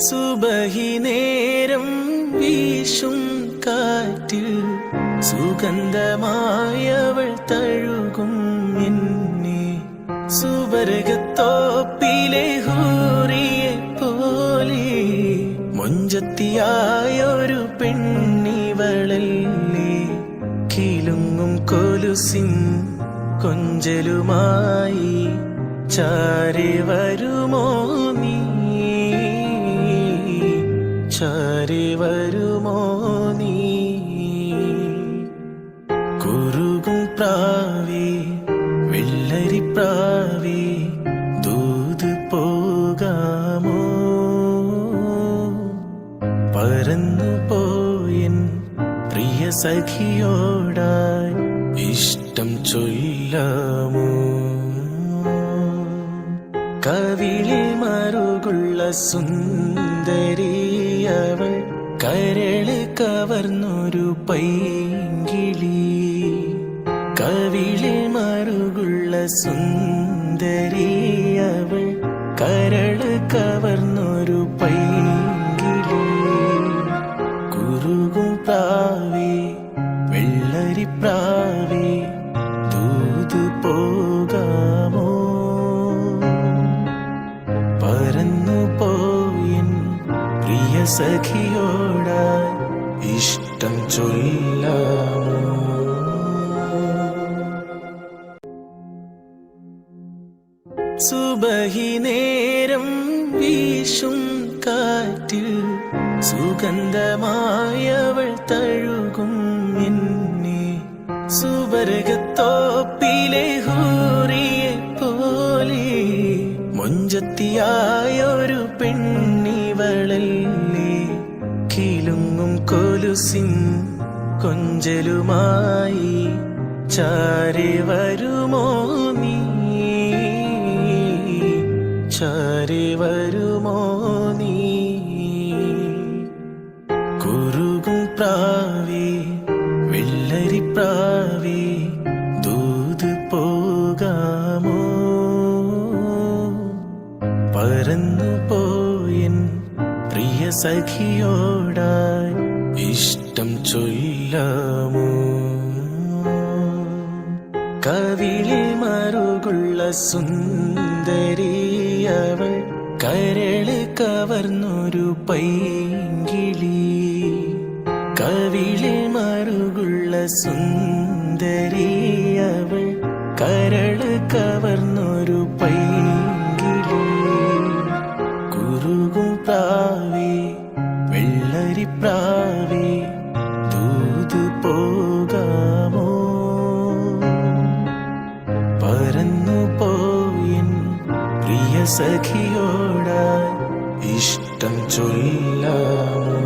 സുബഹി നേരം വീശും കാറ്റിൽ സുഗന്ധമായവൾ തഴുകും എന്നെ. സുവർഗത്തോപ്പിലെ ഹൂറിയെ പോലെ മൊഞ്ചത്തിയായൊരു പെണ്ണിവളല്ലേ. കിലുങ്ങും കൊലുസിൻ കൊഞ്ചലുമായി ചാരി വരുമോ നീ, ചാരി വരുമോ നീ. കുറുകും പ്രാവേ വെള്ളരിപ്രാവേ ദൂത് പോകാമോ. പറന്നു പോയൻ പ്രിയ സഖിയോടായി ഇഷ്ടം ചൊല്ലാമോ. കവിളിൽ മറുകുള്ള സുന്ദരിയവൾ കരള് കവർന്നൊരു പൈങ്കിളി. കവിളിൽ മറുകുള്ള സുന്ദരിയവൾ കരള് കവർന്നൊരു പൈങ്കിളി. കുറുകും പ്രാവേ വെള്ളരിപ്രാവേ ദൂത് പോകാമോ. പറന്നു പോയിൻ പ്രിയ സഖിയോടായി ഇഷ്ടം ചൊല്ലാമോ. സുബഹി നേരം വീശും കാറ്റിൽ സുഗന്ധമായവൾ തഴുകും എന്നെ. സുവർഗത്തോപ്പിലെ ഹൂറിയെ പോലെ മൊഞ്ചത്തിയായൊരു പെണ്ണിവളല്ലേ. കിലുങ്ങും കൊലുസിൻ കൊഞ്ചലുമായി ചാരി വരുമോ നീ, ചാരി വരുമോ നീ. കുറുകും പ്രാവേ വെള്ളരിപ്രാവേ ദൂത് പോകാമോ. പറന്നു പോയൻ പ്രിയ സഖിയോടായി ഇഷ്ടം ചൊല്ലാമോ. കവിളിൽ മറുകുള്ള സുന്ദരിയവൾ കരള് കവർന്നൊരു പൈങ്കിളി. കവിളിൽ മറുകുള്ള സുന്ദരിയവൾ കരള് കവർന്നൊരു പൈങ്കിളി. കുറുകും പ്രാവേ വെള്ളരിപ്രാവേ ദൂത് പോകാമോ. പറന്നു പോയിൻ പ്രിയ സഖിയോടായി ഇഷ്ടം ചൊല്ലാമോ.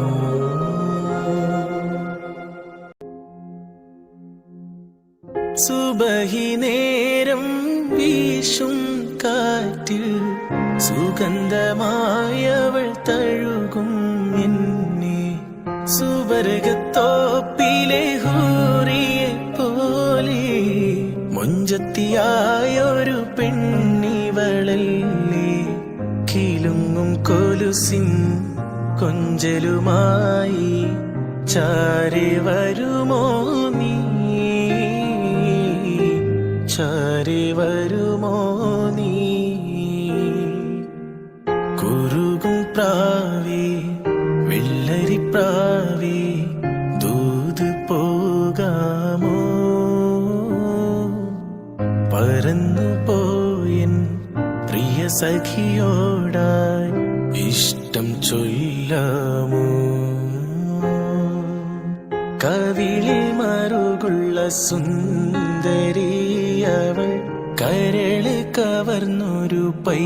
സുബഹി നേരം വീശും കാറ്റിൽ സുഗന്ധമായവൾ തഴുകും എന്നെ. സുവർഗത്തോപ്പിലെ ഹൂറിയെ പോലെ മൊഞ്ചത്തിയായൊരു പെണ്ണിവളല്ലേ. കിലുങ്ങും കൊലുസിൻ കൊഞ്ചലുമായി ചാരി വരുമോ നീ, ചാരി വരുമോ നീ. കുറുകും പ്രാവേ വെള്ളരിപ്രാവേ ദൂത് പോകാമോ. പറന്നു പോയൻ പ്രിയ സഖിയോടായി ഇഷ്ടം ചൊല്ലാമോ. കവിളിൽ മറുകുള്ള സുന്ദരിയവൾ കരള് കവർന്നൊരു പൈ